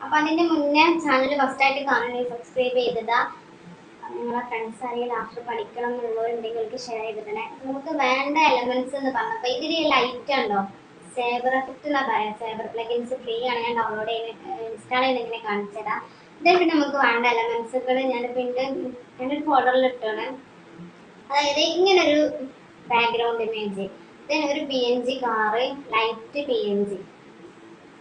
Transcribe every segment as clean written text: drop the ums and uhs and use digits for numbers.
അപ്പൊ അതിന്റെ മുന്നേ ചാനൽ ഫസ്റ്റ് ആയിട്ട് കാണണമെങ്കിൽ സബ്സ്ക്രൈബ് ചെയ്തിടാ. നിങ്ങളെ ഫ്രണ്ട്സ് ആണെങ്കിൽ ലാസ്റ്റ് പഠിക്കണം എന്നുള്ളവരുണ്ടെങ്കിൽ ഷെയർ ചെയ്തിട്ടുണ്ടേ. നമുക്ക് വേണ്ട എലമെന്റ്സ് എന്ന് പറഞ്ഞപ്പോൾ ഇതിൽ ലൈറ്റ് ഉണ്ടോ, സേബർ എഫക്റ്റ് എന്നാ പറയാം. സേബർ പ്ലഗിൻസ് ഫ്രീ ആണ്, ഞാൻ ഡൗൺലോഡ് ചെയ്ത് ഇൻസ്റ്റാൾ ചെയ്ത് ഇങ്ങനെ കാണിച്ചു തരാം. ഇതേ പിന്നെ നമുക്ക് വേണ്ട എലമെന്റ്സുകൾ ഞാൻ പിന്നെ എൻ്റെ ഒരു ഫോൾഡറിൽ ഇട്ടാണ്. അതായത് ഇങ്ങനൊരു ബാക്ക്ഗ്രൗണ്ട് ഇമേജ്, ഒരു PNG കാറ്, ലൈറ്റ് PNG.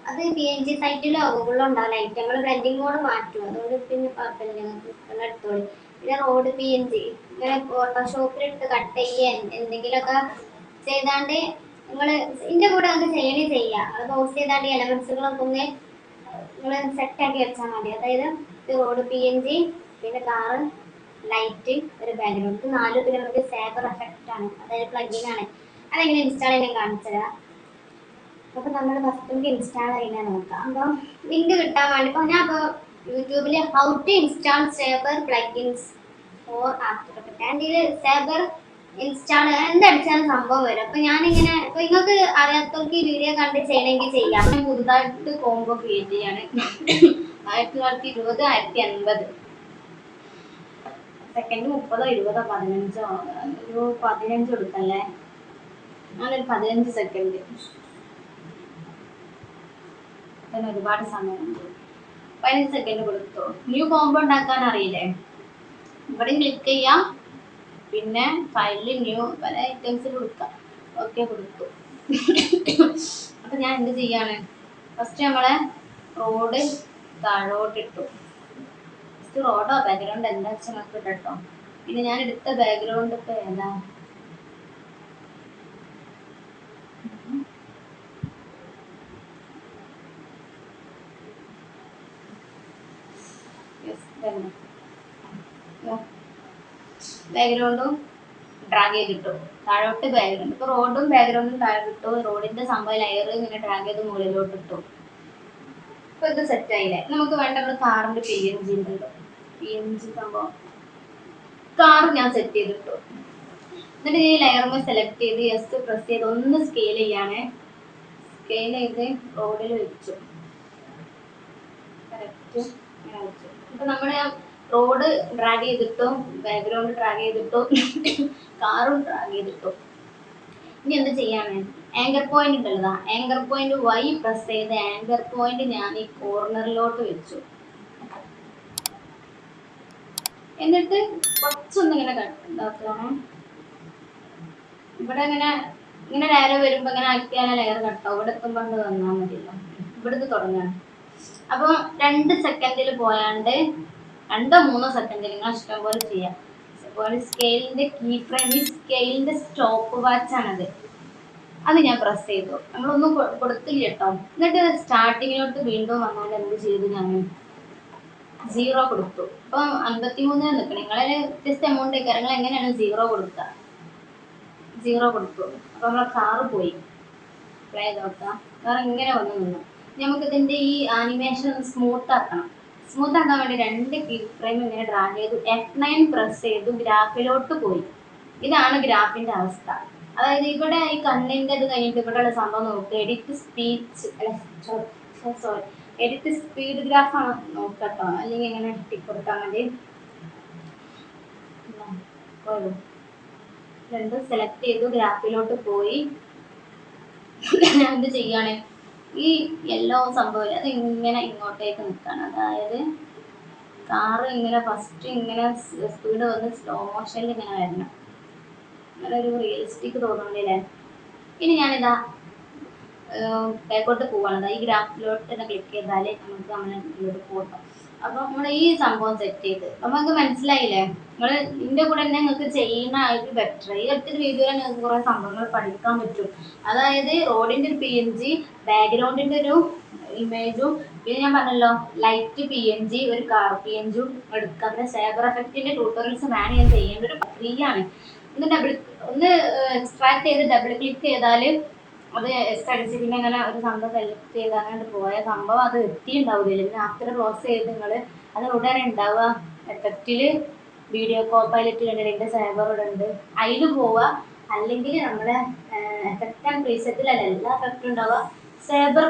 അത് PNG സൈറ്റിലോ ഗൂഗിളിലോ ഉണ്ടാവും ലൈറ്റ്. നമ്മൾ ബ്ലെൻഡിങ് മോഡ് മാറ്റും, അതുകൊണ്ട് പിന്നെ കുഴപ്പമില്ല, ഞങ്ങൾക്ക് എടുത്തോളി. പിന്നെ റോഡ് PNG ഇങ്ങനെ ഫോട്ടോഷോപ്പിലിട്ട് കട്ട് ചെയ്യാൻ എന്തെങ്കിലുമൊക്കെ ചെയ്താണ്ട് നിങ്ങൾ ഇതിൻ്റെ കൂടെ അത് ചെയ്യണേ ചെയ്യാം. അത് പോസ്റ്റ് ചെയ്താണ്ട് എലമെന്റ്സുകളൊക്കെ ഒന്ന് നിങ്ങൾ സെറ്റാക്കി വെച്ചാൽ മതി. അതായത് റോഡ് PNG, പിന്നെ കാറ്, ലൈറ്റ്, ഒരു ബാക്ക്ഗ്രൗണ്ട്, ഇത് 4 പിന്നെ നമുക്ക് സേബർ എഫക്റ്റ് ആണ്, അതായത് പ്ലഗിൻ ആണ്. അതെങ്ങനെ ഇൻസ്റ്റാൾ ചെയ്യാൻ കാണിച്ചതാ. അപ്പൊ നമ്മൾ ഫസ്റ്റ് ഇൻസ്റ്റാൾ ചെയ്യാൻ നോക്കാം. അപ്പോൾ ലിങ്ക് കിട്ടാൻ വേണ്ടി ഇപ്പോൾ ഞാൻ ഇപ്പോൾ യൂട്യൂബിൽ how to install Saber plugins for After Effect and ഇതിൽ സേബർ ഇൻസ്റ്റാൾ എന്തടിച്ചാലും സംഭവം വരും. അപ്പൊ ഞാനിങ്ങനെ ഇപ്പൊ നിങ്ങൾക്ക് അറിയാത്തവർക്ക് ഈ വീഡിയോ കണ്ട് ചെയ്യണമെങ്കിൽ ചെയ്യാം. ഞാൻ പുതുതായിട്ട് കോംബോ ക്രിയേറ്റ് ചെയ്യാണ്. 1920, 1080 സെക്കൻഡ് 30, 20, 15, ഒരു 15 കൊടുക്കല്ലേ. ഞാനൊരു 15 സെക്കൻഡ്. അതിന് ഒരുപാട് സമയമുണ്ട്. 15 സെക്കൻഡ് കൊടുത്തു. ന്യൂ കോംബോ ഉണ്ടാക്കാൻ അറിയില്ലേ, ഇവിടെ ക്ലിക്ക് ചെയ്യാം, പിന്നെ ഫയലിൽ ന്യൂ പല ഐറ്റംസ് കൊടുക്കാം. ഓക്കെ കൊടുത്തു. അപ്പൊ ഞാൻ എന്ത് ചെയ്യാണ്, ഫസ്റ്റ് നമ്മളെ റോഡ് താഴോട്ടിട്ടു. ഫസ്റ്റ് റോഡോ ബാക്ക്ഗ്രൗണ്ട് എന്താ വെച്ചാൽ നമുക്ക് ഇട്ടോ. പിന്നെ ഞാൻ എടുത്ത ബാക്ക്ഗ്രൗണ്ട് ഇപ്പൊ ഏതാ, ബാക്ക്ഗ്രൗണ്ടും ഡ്രാഗ് ചെയ്തിട്ടു താഴോട്ട്. ബാക്ക്ഗ്രൗണ്ട് ഇപ്പൊ റോഡും ബാക്ക്ഗ്രൗണ്ടും താഴെ ഇട്ടു. റോഡിന്റെ സംഭവം ലെയർ ഇങ്ങനെ ഡ്രാഗ് ചെയ്ത് മുകളിലോട്ട് ഇട്ടു. ഇപ്പൊ ഇത് സെറ്റ് ആയില്ലേ. നമുക്ക് വേണ്ട നമ്മുടെ കാറിന്റെ PNG ഉണ്ടല്ലോ, PNG സംഭവം കാർ ഞാൻ സെറ്റ് ചെയ്തിട്ടു. എന്നിട്ട് ഈ ലെയർ സെലക്ട് ചെയ്ത് ജസ്റ്റ് പ്രസ് ചെയ്ത് ഒന്ന് സ്കെയിൽ ചെയ്യാണ്. സ്കെയിൽ ചെയ്ത് റോഡിൽ വെച്ചു. കറക്റ്റ് ഇങ്ങനെ വെച്ചു. ഇപ്പൊ നമ്മുടെ റോഡ് ഡ്രാഗ് ചെയ്തിട്ടു, ബാക്ക്ഗ്രൗണ്ട് ഡ്രാഗ് ചെയ്തിട്ടു, കാറും ഡ്രാഗ് ചെയ്തിട്ടു. ഇനി എന്ത് ചെയ്യാണ്, ആങ്കർ പോയിന്റ് ഉണ്ടല്ലോ, ആങ്കർ പോയിന്റ് Y പ്രസ് ചെയ്ത് ആങ്കർ പോയിന്റ് ഞാൻ ഈ കോർണറിലോട്ട് വെച്ചു. എന്നിട്ട് കുറച്ചൊന്നും ഇങ്ങനെ കട്ടാക്കണം. ഇവിടെ ഇങ്ങനെ ഇങ്ങനെ ലെയർ വരുമ്പോ ഇങ്ങനെ ആക്കിയാൽ ലെയർ കട്ടാവും. ഇവിടെ എത്തുമ്പോൾ വന്നാൽ മതിയല്ലോ. ഇവിടുന്ന് തുടങ്ങാണ്. അപ്പൊ 2 സെക്കൻഡിൽ പോയാണ്ട് 2 3 സെക്കൻഡിൽ നിങ്ങൾ ഇഷ്ടം പോലെ ചെയ്യാം. സ്കെയിലിന്റെ കീ ഫ്രെയിം, ഈ സ്കെയിലിന്റെ സ്റ്റോപ്പ് വാച്ച് ആണത്. അത് ഞാൻ പ്രസ് ചെയ്തു. നമ്മളൊന്നും കൊടുത്തില്ല കേട്ടോ. എന്നിട്ട് സ്റ്റാർട്ടിങ്ങിലോട്ട് വീണ്ടും വന്നാൽ എന്ത് ചെയ്തു, ഞാൻ 0 കൊടുത്തു. ഇപ്പൊ 53 നിൽക്കണം. നിങ്ങളെ വ്യത്യസ്ത എമൗണ്ട് നിങ്ങൾ എങ്ങനെയാണ് 0 കൊടുക്കുക. 0 കൊടുത്തു. അപ്പൊ നമ്മളെ കാറ് പോയി. പ്ലേ നോക്കാം. വേറെ ഇങ്ങനെ വന്നു നിന്നു. നമുക്ക് ഇതിന്റെ ഈ ആനിമേഷൻ സ്മൂത്ത് ആക്കണം. സ്മൂത്ത് ആക്കാൻ വേണ്ടി 2 കീ ഫ്രെയിം ഇങ്ങനെ ഡ്രാഗ് ചെയ്തു, F9 പ്രസ് ചെയ്തു, ഗ്രാഫിലോട്ട് പോയി. ഇതാണ് ഗ്രാഫിന്റെ അവസ്ഥ. അതായത് ഇവിടെ ഈ കണ്ണിന്റെ ഇത് കഴിഞ്ഞിട്ട് ഇവിടെയുള്ള സംഭവം നോക്കുക. എഡിറ്റ് സ്പീഡ് ഗ്രാഫ് ആണ് നോക്കട്ടോ, അല്ലെങ്കിൽ ഇങ്ങനെ ടിക്ക് കൊടുത്താൽ മതി. രണ്ടും സെലക്ട് ചെയ്തു, ഗ്രാഫിലോട്ട് പോയി. എന്ത് ചെയ്യാണ്, ഈ യെല്ലോ സംഭവം അത് ഇങ്ങനെ ഇങ്ങോട്ടേക്ക് നിൽക്കുകയാണ്. അതായത് കാറ് ഇങ്ങനെ ഫസ്റ്റ് ഇങ്ങനെ സ്പീഡ് വന്ന് സ്ലോ മോഷനിൽ ഇങ്ങനെ വരണം. അങ്ങനെ ഒരു റിയലിസ്റ്റിക് തോന്നുന്നില്ലേ. ഇനി ഞാനിതാ ബാക്കോട്ട് പോവാണ്. ഈ ഗ്രാഫിലോട്ട് തന്നെ ക്ലിക്ക് ചെയ്താൽ നമുക്ക് നമ്മളെ പോകാം. അപ്പൊ നമ്മൾ ഈ സംഭവം സെറ്റ് ചെയ്ത് നമുക്ക് മനസ്സിലായില്ലേ. നിങ്ങൾ ഇതിന്റെ കൂടെ തന്നെ നിങ്ങൾക്ക് ചെയ്യുന്ന ഒരു ബെറ്റർ. ഈ ഒറ്റൊരു വീഡിയോയിൽ നിങ്ങൾക്ക് കുറെ സംഭവങ്ങൾ പഠിക്കാൻ പറ്റും. അതായത് റോഡിന്റെ ഒരു PNG, ബാക്ക്ഗ്രൗണ്ടിന്റെ ഒരു ഇമേജും, പിന്നെ ഞാൻ പറഞ്ഞല്ലോ ലൈറ്റ് PNG, ഒരു കാർ PNG എടുക്കുക. പിന്നെ സേബർ എഫക്റ്റിന്റെ ട്യൂട്ടോറിയൽസ് ഞാൻ ചെയ്യേണ്ട ഒരു ഫ്രീ ആണ്. ഒന്ന് എക്സ്ട്രാക്ട് ചെയ്ത് ഡബിൾ ക്ലിക്ക് ചെയ്താൽ അത് അടിച്ച് പിന്നെ അങ്ങനെ ഒരു സംഭവം സെലക്ട് ചെയ്ത് അങ്ങനെ പോയ സംഭവം അത് എത്തിയിട്ടുണ്ടാവില്ല. പിന്നെ ആഫ്റ്റർ ക്ലോസ് ചെയ്ത് നിങ്ങൾ അത് ഉടനെ ഉണ്ടാവുക എഫക്റ്റില് വീഡിയോ പൈലറ്റ് ഉണ്ട്, എൻ്റെ സൈബർ ഉണ്ട്, അതിൽ പോവുക. അല്ലെങ്കിൽ നമ്മുടെ എഫക്റ്റ് ആൻഡ് പ്രീസെറ്റിലല്ല എല്ലാ എഫക്റ്റും ഉണ്ടാവുക. സേബർ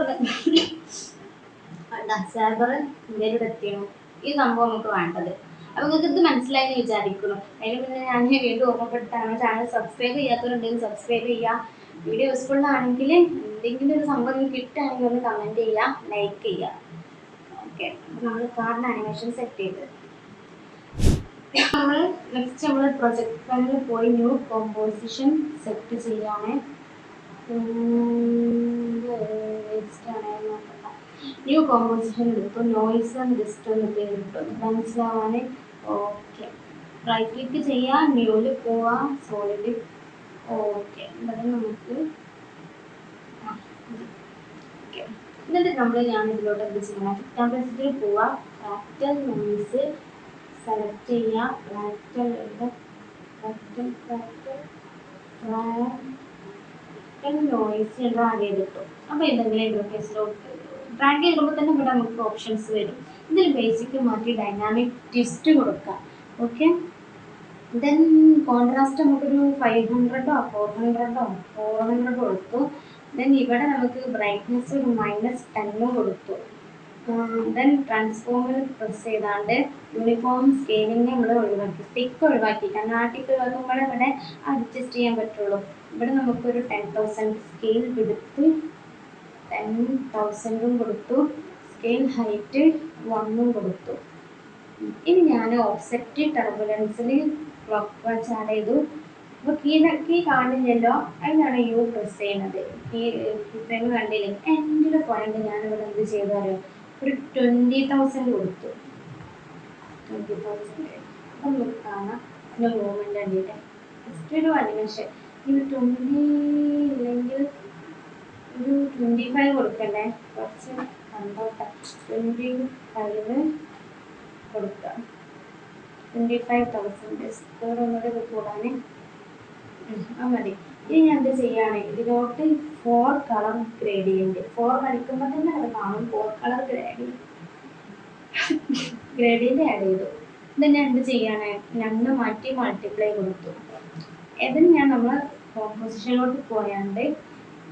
എന്താ സെർവർ ഇന്ത്യയിലൂടെ എത്തിയോ ഈ സംഭവം നമുക്ക് വേണ്ടത്. അപ്പൊ നിങ്ങൾക്ക് ഇത് മനസ്സിലായി എന്ന് വിചാരിക്കുന്നു. അതിന് പിന്നെ ഞാൻ വീണ്ടും ഓർമ്മപ്പെടുത്താണ്, ചാനൽ സബ്സ്ക്രൈബ് ചെയ്യാത്തവരുണ്ടെങ്കിൽ സബ്സ്ക്രൈബ് ചെയ്യുക. വീഡിയോ യൂസ്ഫുൾ ആണെങ്കിൽ എന്തെങ്കിലും ഒരു സംഭവം കിട്ടുകയാണെങ്കിൽ ഒന്ന് കമൻറ്റ് ചെയ്യുക, ലൈക്ക് ചെയ്യുക. ഓക്കെ, നമ്മൾ കാർഡ് ആനിമേഷൻ സെറ്റ് ചെയ്ത് നമ്മൾ നെക്സ്റ്റ് നമ്മൾ പ്രൊജക്ട് പാനലിൽ പോയി ന്യൂ കോമ്പോസിഷൻ സെറ്റ് ചെയ്യാണ്. ന്യൂ കോമ്പോസിഷൻ എടുത്തു, നോയ്സ് ആൻഡ് ജസ്റ്റ് ഒന്ന് പേരിട്ടു മനസ്സിലാവാൻ. ഓക്കെ, റൈറ്റ് ക്ലിക്ക് ചെയ്യുക, ന്യൂവിൽ പോവാ, സോളിഡ്. ഓക്കെ, എന്നിട്ട് നമുക്ക് എന്നിട്ട് ഞാൻ ഇതിലോട്ട് എന്ത് ചെയ്യണം, ടെമ്പറേച്ചറിൽ പോവാ, ഫ്രാക്റ്റൽ നോയ്സ് സെലക്ട് ചെയ്യുക, ഫ്രാക്റ്റൽ നോയ്സ് ഡ്രാഗ് ചെയ്തിട്ടു. അപ്പോൾ എന്തെങ്കിലും ഇന്റർഫേസിലോട്ട് ഡ്രാഗ് ചെയ്യുമ്പോൾ തന്നെ ഇവിടെ നമുക്ക് ഓപ്ഷൻസ് വരും. ഇതിൽ ബേസിക് മാറ്റി ഡൈനാമിക് ട്വിസ്റ്റ് കൊടുക്കാം. ഓക്കെ, ദെൻ കോൺട്രാസ്റ്റ് നമുക്കൊരു 500 400 കൊടുത്തു. ദെൻ ഇവിടെ നമുക്ക് ബ്രൈറ്റ്നെസ് ഒരു -10 കൊടുത്തു. ദെൻ ട്രാൻസ്ഫോമിൽ പ്രസ് ചെയ്താണ്ട് യൂണിഫോം സ്കെയിലിംഗ് നമ്മൾ ഒഴിവാക്കി, ടിക്ക് ഒഴിവാക്കി. കാരണം ആ ടിക്ക് ഒഴിവാക്കുമ്പോൾ ഇവിടെ അഡ്ജസ്റ്റ് ചെയ്യാൻ പറ്റുള്ളൂ. ഇവിടെ നമുക്കൊരു 10,000 സ്കെയിൽ എടുത്ത് 10,000 കൊടുത്തു. സ്കെയിൽ ഹൈറ്റ് 1 കൊടുത്തു. ഇനി ഞാൻ ഓഫ്സെറ്റ് ടർബുലൻസിൽ ക്ലോക്ക് വാച്ച് ആഡ് ചെയ്തു. അപ്പോൾ കീ കാണില്ലല്ലോ, അതിനാണ് യു പ്രസ് ചെയ്യുന്നത്. കീ ഫ്രെയിം കണ്ടില്ലേ, എൻ്റെ പോയിന്റ് ഞാനിവിടെ എന്ത് ചെയ്തു അറിയോ, ഒരു 20,000 കൊടുത്തു. 20,000 അപ്പം നമുക്ക് കാണാം അതിൻ്റെ മൂവ്മെൻ്റ് കണ്ടിട്ട് ജസ്റ്റ് ഒരു അനിമേഷൻ. ഇത് 20 ഇല്ലെങ്കിൽ ഒരു 25 കൊടുക്കണ്ടേ, കുറച്ച് കണ്ടോട്ടെ. 25 കൊടുക്കാം, 25,000 സ്കോർ ഒന്നുകൂടെ കൂടാൻ മതി. ഇനി ഞാൻ എന്ത് ചെയ്യാണ്, ഇതിലോട്ട് 4 കളർ ഗ്രേഡിയൻറ്റ് 4 കളിക്കുമ്പോൾ തന്നെ അത് കാണും. 4 കളർ ഗ്രേഡിയൻറ്റ് ആഡ് ചെയ്തു. ഇത് ഞാൻ എന്ത് ചെയ്യാണ്, 2 മാറ്റി മൾട്ടിപ്ലൈ കൊടുത്തു. ഇതിന് ഞാൻ നമ്മൾ കോമ്പോസിഷനിലോട്ട് പോയാണ്ട്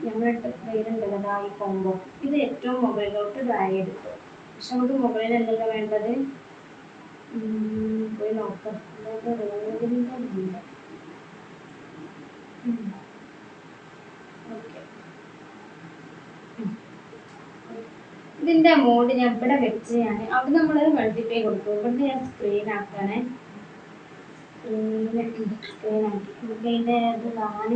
ഞങ്ങളിട്ട് പേരുണ്ടല്ലോ ഈ കോമ്പോ, ഇത് ഏറ്റവും മുകളിലോട്ട് ഡ്രാഗ് ചെയ്തിട്ടു. പക്ഷെ നമുക്ക് മുകളിലല്ലല്ലോ വേണ്ടത്, പോയി നോക്കാം. ഇതിൻ്റെ മോഡ് ഞാൻ ഇവിടെ വെച്ച് അവിടെ നമ്മൾ മൾട്ടിപ്ലൈ കൊടുക്കും. ഇവിടെ ഞാൻ സ്ക്രീൻ ആക്കാണ്, സ്ക്രീൻ ആക്കി ഇതിൻ്റെ ഇത് കാണാൻ.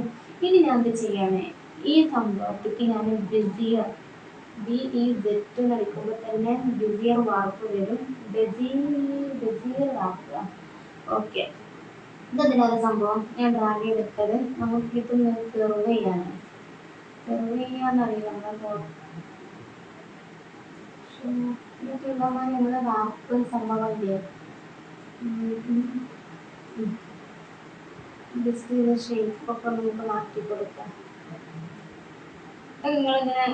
ഇനി ഞാൻ എന്ത് ചെയ്യാണ്, ഈ സംഭവത്തേക്ക് ഞാൻ ബെസിയർ BEZ കളിക്കുമ്പോൾ തന്നെ ബെസിയർ വാർക്ക് വരും. ബെസിയർ വാക്കുക. ഓക്കെ, ഇതെന്തിനാണ് സംഭവം, ഞാൻ ഡ്രാഗ് ചെയ്തിട്ടത് നമുക്കിത് കെർവ് ചെയ്യാണ്. കെർവ് ചെയ്യാന്നറിയില്ല നമ്മൾ ഇതൊക്കെ ഉണ്ടാകുമ്പോൾ നമ്മൾ വാക്ക് സംഭവമില്ലേ, ജസ്റ്റ് ഇത് ഷേപ്പൊക്കെ നമുക്ക് മാറ്റി കൊടുക്കാം. നിങ്ങളിങ്ങനെ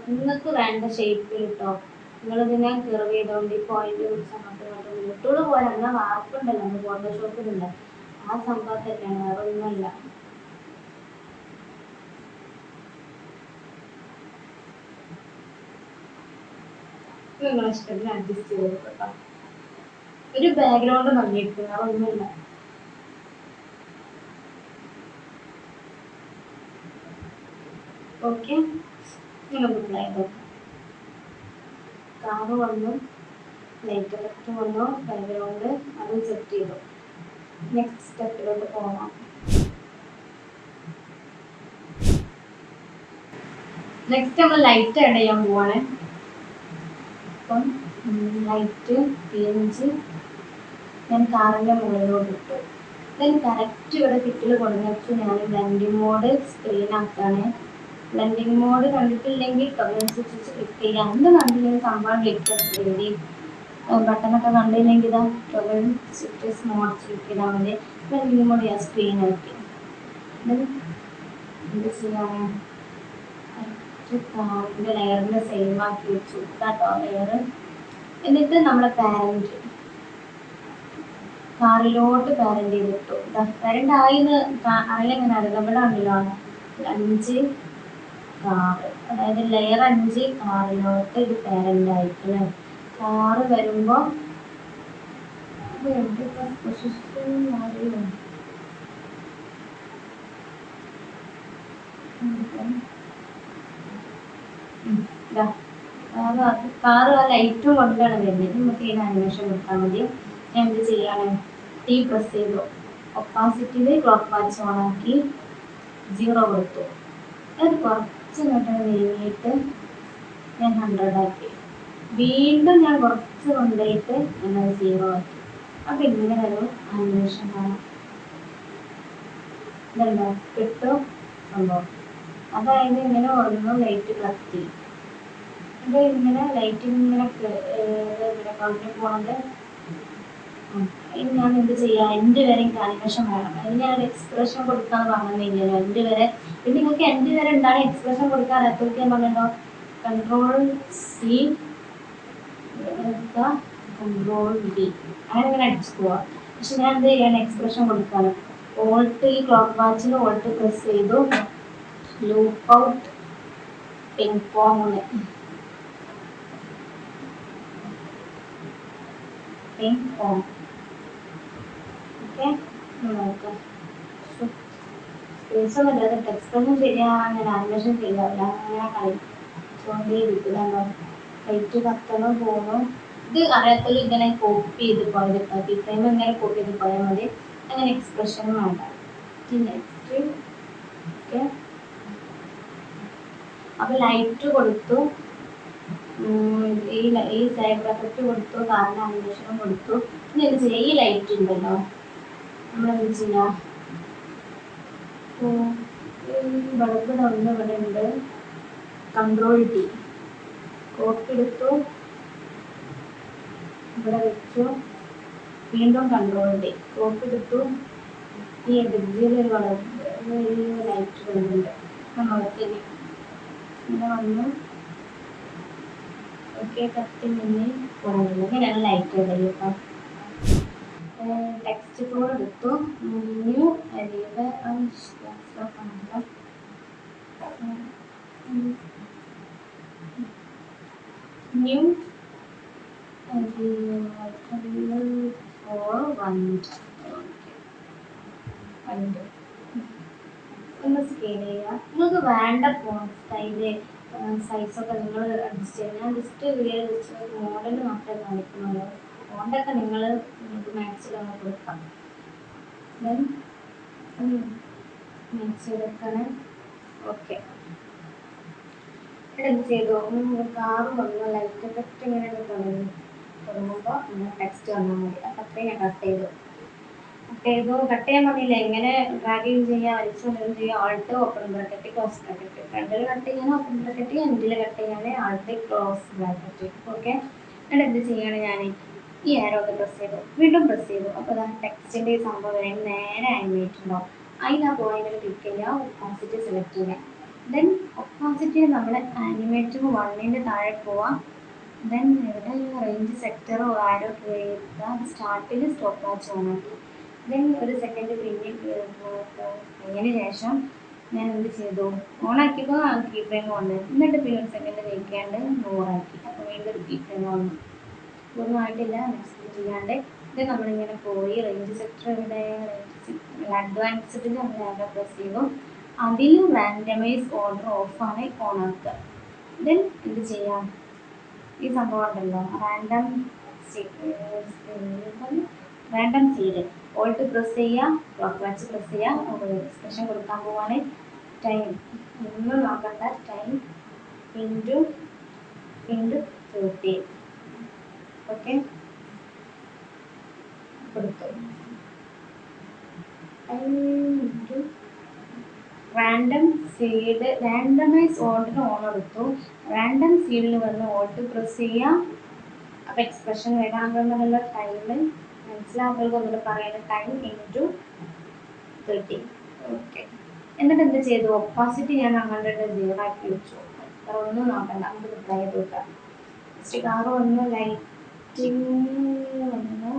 നിങ്ങൾക്ക് വേണ്ട ഷേപ്പിൽ കേട്ടോ, നിങ്ങളിതിനെ കെർവ് ചെയ്തുകൊണ്ട് ഈ പോയിന്റ് പിടിച്ച് അങ്ങോട്ട് മുട്ടോട് പോലെ അങ്ങനെ വാർപ്പുണ്ടല്ലോ നമ്മൾ ഫോട്ടോഷോപ്പിലുള്ള ആ സംഭവം തന്നെയാണ്, വേറെ ഒന്നുമല്ല. നിങ്ങളെ ഇഷ്ടത്തിന് അഡ്ജസ്റ്റ് ചെയ്ത് കേട്ടോ. ഒരു ബാക്ക്ഗ്രൗണ്ട് ഭംഗിയിരിക്കും, വേറെ ഒന്നുമില്ല. ഓക്കെ, നമുക്ക് പ്ലേ നോക്കാം. കാറ് വന്നു, ലൈറ്റ് എഫക്റ്റ് വന്നു, ബാക്ക്ഗ്രൗണ്ട് അത് സെറ്റ് ചെയ്തു. നെക്സ്റ്റ് സ്റ്റെപ്പിലോട്ട് പോകാം. നെക്സ്റ്റ് നമ്മൾ ലൈറ്റ് ആഡ് ചെയ്യാൻ പോവാണ്. അപ്പം ലൈറ്റ് PNG ഞാൻ കാറിൻ്റെ മുകളിലോട്ട് ഇട്ടു. ദെൻ കറക്റ്റ് ഇവിടെ കിറ്റിൽ കൊടുന്നിട്ട് ഞാൻ ബ്ലെൻഡിങ് മോഡ് സ്ക്രീൻ ആക്കാണ്. ബ്ലെൻഡിങ് മോഡ് കണ്ടിട്ടില്ലെങ്കിൽ അതിനനുസരിച്ച് ക്ലിക്ക് ചെയ്യുക. എന്ത് കണ്ടില്ലെങ്കിൽ സംഭവം ക്ലിക്ക് ചെയ്ത് ബട്ടണൊക്കെ കണ്ടില്ലെങ്കിൽ ഇതാ മോഡ് ക്ലിക്ക് ചെയ്താൽ മതി. ബ്ലെൻഡിങ് മോഡ് ഞാൻ സ്ക്രീൻ ആക്കി. എന്ത് ചെയ്യാണ്, കാറിൻ്റെ ലെയറിൻ്റെ സെയിം ആക്കി വെച്ചു കേട്ടോ ലെയർ. എന്നിട്ട് നമ്മുടെ പാരൻറ്റ് കാറിലോട്ട് പാരൻ്റ് ചെയ്തിട്ടു. പാരൻ്റ് ആയിന്ന് അറിയില്ല, എങ്ങനെ അറിയാം, ഇവിടെ ഉണ്ടല്ലോ 5 കാറ്. അതായത് ലെയർ 5 കാറിലോട്ട് ഇത് പാരന്റ് ആയിട്ട് അല്ലേ. കാറ് വരുമ്പോൾ പൊസിഷൻ മാറിയോ? കാറ് ആ ലൈറ്റും കൊണ്ടാണ് വരുന്നത്. നമുക്ക് ഈ ആനിമേഷൻ കൊടുത്താൽ മതി. ഞാൻ എന്ത് ചെയ്യാണ്, ടി പ്രസ് ചെയ്തു, ഒപ്പാസിറ്റിയിൽ ക്ലോക്ക് വാച്ച് ഓൺ ആക്കി 0 കൊടുത്തു. അത് കുറച്ച് ഇങ്ങോട്ട് നീങ്ങിയിട്ട് ഞാൻ 100 ആക്കി. വീണ്ടും ഞാൻ കുറച്ച് കൊണ്ടുപോയിട്ട് ഞാനത് 0 ആക്കി. അപ്പം ഇങ്ങനെ ഒരു ആനിമേഷൻ കാണാം. ഇതുണ്ടോ, കിട്ടും സംഭവം. അതായത് ഇങ്ങനെ ഓടുന്നു, ലൈറ്റ് കത്തി. ഇത് ഇങ്ങനെ ലൈറ്റ് ഇങ്ങനെ കളഞ്ഞു പോണത്. ഇനി ഞാൻ എന്ത് ചെയ്യാം, എൻ്റെ വരെ എനിക്ക് ആനിമേഷൻ വേണം. അതിന് ഞാൻ എക്സ്പ്രഷൻ കൊടുക്കാന്ന് പറഞ്ഞില്ലല്ലോ, എൻ്റെ വരെ. പിന്നെ നിങ്ങൾക്ക് എൻ്റെ വരെ എന്താണ് എക്സ്പ്രഷൻ കൊടുക്കാൻ അറിയാത്തവർക്ക് ഞാൻ പറഞ്ഞല്ലോ, Ctrl+C Ctrl+V അങ്ങനെ ഇങ്ങനെ അടിച്ചു പോവാം. പക്ഷെ ഞാൻ എന്ത് ചെയ്യാണ്, എക്സ്പ്രഷൻ കൊടുക്കാണ്. ഓൾട്ട്, ഈ ക്ലോക്ക് വാച്ചിൽ ഓൾട്ട് പ്രസ് ചെയ്തു, loop out ping pong okay. നോക്കാം, സ്പേസൊന്നുമില്ല, അത് ടെക്സ്റ്റൊന്നും ശരിയാവാൻ ആനിമേഷൻ ശരിയാവില്ല. അങ്ങനെ കളിച്ചുകൊണ്ടേയിരിക്കുന്നുണ്ടോ, ലൈറ്റ് കത്തണം പോകണം. ഇത് അറിയാത്തല്ലോ, ഇങ്ങനെ കോപ്പി ചെയ്ത് പോയത് കേട്ടോ. ഫ്രെയിം ഇങ്ങനെ കോപ്പി ചെയ്ത് പോയാൽ മതി. അങ്ങനെ എക്സ്പ്രഷനും വേണ്ട. Next okay. അപ്പോൾ ലൈറ്റ് കൊടുത്തു, ഈ സൈഡ് എഫക്റ്റ് കൊടുത്തു, കാരണം ആനിമേഷനും കൊടുത്തു. ഇനി എന്ത് ചെയ്യാം, ഈ ലൈറ്റ് ഉണ്ടല്ലോ, നമ്മളെന്ത് ചെയ്യാം, ബൾബ് ഒന്ന് ഇവിടെ ഉണ്ട്. Ctrl+D കോപ്പി എടുത്തു, ഇവിടെ വെച്ചു. വീണ്ടും Ctrl+D കോപ്പി എടുത്തു. ഈ എഡ്ജിൽ ഒരു ലൈറ്റ് വരുന്നുണ്ട്, നോക്കി ഇങ്ങനെ വന്നു. ഓക്കെ, കത്തി മുന്നേ പോകുന്നില്ല. ഇങ്ങനെയാണ് ലൈറ്റ് വരിക കേട്ടോ. ടെക്സ്റ്റ് ടൂൾ എടുത്തു, ന്യൂ അരിയുടെ ന്യൂ ഒന്ന് സ്കെയിൽ ചെയ്യുക. നിങ്ങൾക്ക് വേണ്ട സ്റ്റൈല് സൈസൊക്കെ നിങ്ങൾ അഡ്ജസ്റ്റ് ചെയ്യുക. ഞാൻ ജസ്റ്റ് മോഡൽ മാത്രമേ കാണിക്കുന്നുള്ളൂ. ഫോണ്ടൊക്കെ നിങ്ങൾ നിങ്ങൾക്ക് മാക്സിലൊന്ന് കൊടുക്കാം. Then max ചെയ്തെടുക്കാണ്. ഓക്കെ, ഇവിടെ എന്ത് ചെയ്തു, കാറ് വന്നു, ലൈറ്റ് എഫക്റ്റ് ഇങ്ങനെ തുടങ്ങുമ്പോൾ അങ്ങനെ ടെക്സ്റ്റ് വന്നാൽ മതി. അപ്പം അത്രയും ഞാൻ കട്ട് ചെയ്തു. കട്ട് ചെയ്യാൻ പറഞ്ഞില്ല, എങ്ങനെ ഡ്രാഗ് ചെയ്യാം, വലിച്ചുകൊണ്ടുവരും ചെയ്യാം. Alt, open bracket, close bracket. ഫ്രണ്ടിൽ കട്ട് ചെയ്യാൻ ഓപ്പൺ ബ്രാക്കറ്റ്, എൻഡിൽ കട്ട് ചെയ്യാൻ ആൾട്ട്, ക്ലോസ് ബ്രാക്കറ്റ്. ഓക്കെ, എന്നിട്ട് എന്ത് ചെയ്യാണ്, ഞാൻ ഈ ആരോ ഒന്ന് പ്രസ് ചെയ്തു, വീണ്ടും പ്രസ് ചെയ്തു. അപ്പോൾ അതാണ് ടെക്സ്റ്റിൻ്റെ ഈ സംഭവം നേരെ ആനിമേറ്റ് ഉണ്ടാവും. അതിന് ആ പോയിന്റിൽ ക്ലിക്ക് ചെയ്യുക, ഒപ്പാസിറ്റി സെലക്ട് ചെയ്യുക. ദെൻ ഒപ്പാസിറ്റി നമ്മൾ ആനിമേറ്റ് 1ൻ്റെ താഴെ പോവാം. ദെൻ ഇവിടെ റേഞ്ച് സെക്ടറോ ആരോ ചെയ്യുക. സ്റ്റാർട്ടിൽ സ്റ്റോപ്പ് വാച്ച് ഓണാക്കി. ദെൻ ഒരു സെക്കൻഡ് പിന്നെ കഴിഞ്ഞതിന് ശേഷം ഞാൻ എന്ത് ചെയ്തു, ഓണാക്കിയപ്പോൾ കീ ഫ്രെയിം വന്നു. എന്നിട്ട് പിന്നെ ഒരു സെക്കൻഡ് കഴിക്കാണ്ട് 100 ആക്കി. അപ്പോൾ വീണ്ടും ഒരു കീ ഫ്രെയിം വന്നു. ഒന്നുമായിട്ടില്ല, നെക്സ്റ്റ് ചെയ്യാണ്ട് ഇത് നമ്മളിങ്ങനെ പോയി റേഞ്ച് സെക്ടർ ഇവിടെ അഡ്വാൻസ്ഡിൽ നമ്മൾ അവിടെ പ്രസ് ചെയ്തു. അതിലും റാൻഡമൈസ് ഓർഡർ ഓഫാണ് ഓണാക്കുക. ദെൻ എന്ത് ചെയ്യാം, ഈ സംഭവം ഉണ്ടല്ലോ, റാൻഡം സീഡ് ഓൾട്ട് പ്രസ് ചെയ്യുക, ക്ലോക്ക് വാച്ച് പ്രസ് ചെയ്യുക. എക്സ്പ്രഷൻ കൊടുക്കാൻ പോവാണ്. ടൈം ഒന്നും നോക്കണ്ട, ടൈം ഇൻറ്റു 30. ഓക്കെ, കൊടുത്തു. Random seed randomise order on എടുത്തു. റാൻഡം സീഡിൽ വന്ന് ഓൾട്ട് പ്രസ് ചെയ്യുക. അപ്പോൾ എക്സ്പ്രഷൻ വരാനുള്ള ടൈം മനസ്സിലാവുമ്പോൾ ഒന്നുകൂടെ പറയുന്നത്, ടൈം ഇൻറ്റു 30. ഓക്കെ, എന്നിട്ട് എന്ത് ചെയ്തു, ഒപ്പാസിറ്റി ഞാൻ അങ്ങോട്ട് 0 ആക്കി വെച്ചു. അത്ര ഒന്നും നോക്കണ്ട, നമുക്ക് ട്രൈ ചെയ്ത് നോക്കാം. നെക്സ്റ്റ് കാറ് വന്നു, ലൈറ്റിംഗ് വന്നു,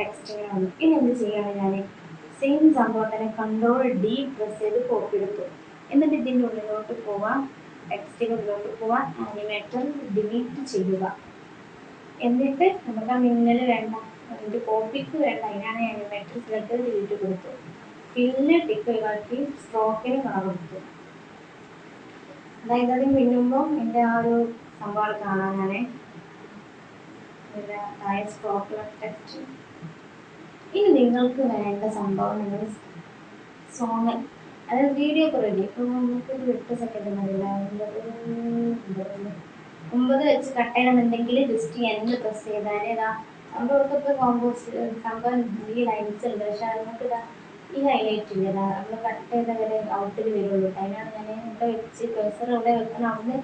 ടെക്സ്റ്റിങ് വന്നു. ഇനി എന്ത് ചെയ്യാണ്, ഞാൻ സെയിം സംഭവം തന്നെ Ctrl+D പ്രസ് ചെയ്ത് കോപ്പി എടുത്തു. എന്നിട്ട് ഇതിൻ്റെ ഉള്ളിലോട്ട് പോവാം. ടെക്സ്റ്റിനുള്ളിലോട്ട് പോവാൻ ആനിമേറ്റർ ഡിലീറ്റ് ചെയ്യുക. എന്നിട്ട് നമുക്ക് ആ മിന്നൽ വേണ്ട, അതിൻ്റെ കോപ്പിക്ക് വേണ്ട, അതിനാണ് ആനിമേറ്റർ സെലക്ട് ഡിലീറ്റ് കൊടുത്തു. ഫില്ല് ടിക്ക് ഒഴിവാക്കി സ്ട്രോക്കിന് കളർ കൊടുത്തു. അതായത് അത് മിന്നുമ്പോൾ എൻ്റെ ആ ഒരു സംഭവം കാണാനാണ് താഴെ സ്ട്രോക്ക് ടെക്സ്റ്റ്. ഇനി നിങ്ങൾക്ക് വേണ്ട സംഭവം നിങ്ങൾ സോങ്, അതായത് വീഡിയോ ഒക്കെ റെഡി. ഇപ്പോൾ നമുക്ക് ഒരു 8 സെക്കൻഡ് മതിയില്ല, 9 വെച്ച് കട്ട് ചെയ്യണമെന്നുണ്ടെങ്കിൽ ജസ്റ്റ് എൻഡ് പ്രസ് ചെയ്താൽ ഇതാ സംഭവത്തൊക്കെ കോമ്പോസ് സംഭവം ഈ ലൈൻസ് ഉണ്ട്. പക്ഷെ നമുക്ക് ഇതാ ഈ ഹൈലൈറ്റ് ഇല്ല, നമ്മൾ കട്ട് ചെയ്ത വരെ ഔട്ടിൽ വരുള്ളൂ. അതിനാണ് ഞാൻ ഇവിടെ വെച്ച് കഴ്സർ ഇവിടെ വെക്കണം. അവിടുന്ന്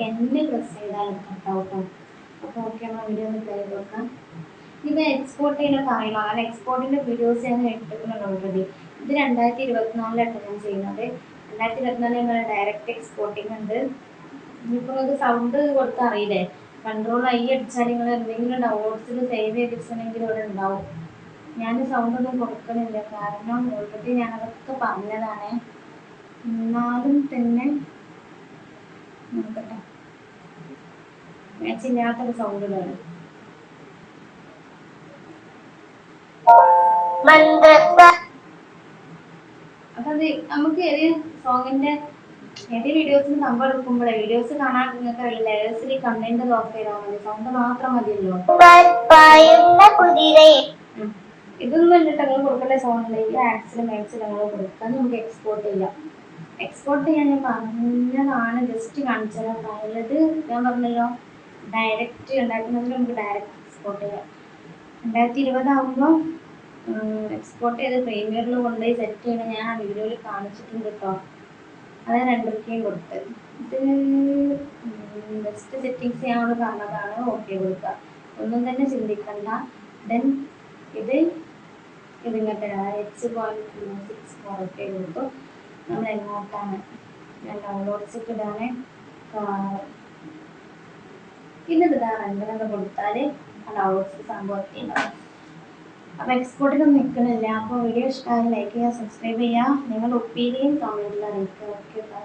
എൻഡ് പ്രസ് ചെയ്താൽ കട്ട് ഔട്ടാണ്. അപ്പോൾ ഓക്കെ, നമ്മൾ വീഡിയോ ഒന്ന് പ്ലേ ചെയ്ത് നോക്കാം. ഇത് എക്സ്പോർട്ട് ചെയ്യുന്ന അറിയണം, അങ്ങനെ എക്സ്പോർട്ടിൻ്റെ വീഡിയോസ് ഞാൻ എടുത്തിട്ടുണ്ട് ഓൾറെഡി. ഇത് 2024 ഞാൻ ചെയ്യുന്നത്. 2024 നമ്മൾ ഡയറക്റ്റ് എക്സ്പോർട്ടിങ് ഉണ്ട്. ഇനിയിപ്പോൾ നിങ്ങൾക്ക് സൗണ്ട് കൊടുത്താൽ അറിയില്ലേ, Ctrl+I അടിച്ചാൽ നിങ്ങൾ എന്തെങ്കിലും ഡൗൺലോഡ്സിൽ സേവ് ചെയ്തിട്ടുണ്ടെങ്കിൽ ഇവിടെ ഉണ്ടാവും. ഞാൻ സൗണ്ടൊന്നും കൊടുക്കണില്ല, കാരണം ഓൾറെഡി ഞാനതൊക്കെ പറഞ്ഞതാണ്. എന്നാലും തന്നെ നോക്കട്ടെ, മാച്ചില്ലാത്തൊരു സൗണ്ടിലാണ്. അപ്പൊ അത് നമുക്ക് ഏത് സോങ്ങിന്റെ ഏത് വീഡിയോസിന് സംഭവം എടുക്കുമ്പോഴേ വീഡിയോസ് കാണാൻ നിങ്ങൾക്ക് ലെയേഴ്സിൽ കണ്ടന്റ് ഓഫ് ചെയ്താൽ മതി, സൗണ്ട് മാത്രം മതിയല്ലോ. ഇതൊന്നും ഇല്ല, നിങ്ങൾ കൊടുക്കേണ്ട സോങ്ങിലേക്ക് ആഡ്സിലും മേഡ്സിലും നിങ്ങൾ കൊടുക്കാൻ നമുക്ക് എക്സ്പോർട്ട് ചെയ്യാം. എക്സ്പോർട്ട് ചെയ്യാൻ ഞാൻ പറഞ്ഞതാണ്, ജസ്റ്റ് കാണിച്ചാൽ നല്ലത്. ഞാൻ പറഞ്ഞല്ലോ ഡയറക്റ്റ് 2024 നമുക്ക് ഡയറക്റ്റ് എക്സ്പോർട്ട് ചെയ്യാം. 2020 ആകുമ്പോൾ എക്സ്പോർട്ട് ചെയ്ത് പ്രീമിയറിൽ കൊണ്ടുപോയി സെറ്റ് ചെയ്യണം. ഞാൻ ആ വീഡിയോയിൽ കാണിച്ചിട്ടുണ്ട് കേട്ടോ, അത് 2 കൊടുത്ത്. ഇത് ബെസ്റ്റ് സെറ്റിങ്സ് ഞാനോട് പറഞ്ഞതാണ്. ഓക്കെ കൊടുക്കുക, ഒന്നും തന്നെ ചിന്തിക്കണ്ട. ദെൻ ഇതിങ്ങനത്തെ H.264 ഓക്കെ കൊടുത്തു. നമ്മൾ എങ്ങോട്ടാണ് ഞാൻ ഡൗൺലോഡ്സിട്ട് ഇടാണ്. ഇതാണ് രണ്ടെണ്ണം കൊടുത്താൽ ആ ഡൗൺലോഡ്സ് സംഭവമൊക്കെ ഉണ്ടാവും. അപ്പോൾ എക്സ്പോർട്ടിനൊന്നും നിൽക്കണില്ല. അപ്പോൾ വീഡിയോ ഇഷ്ടമായി ലൈക്ക് ചെയ്യുക, സബ്സ്ക്രൈബ് ചെയ്യുക, നിങ്ങളുടെ ഒപ്പീനിയൻ കമൻറ്റിൽ അറിയിക്കുക. Okay, by.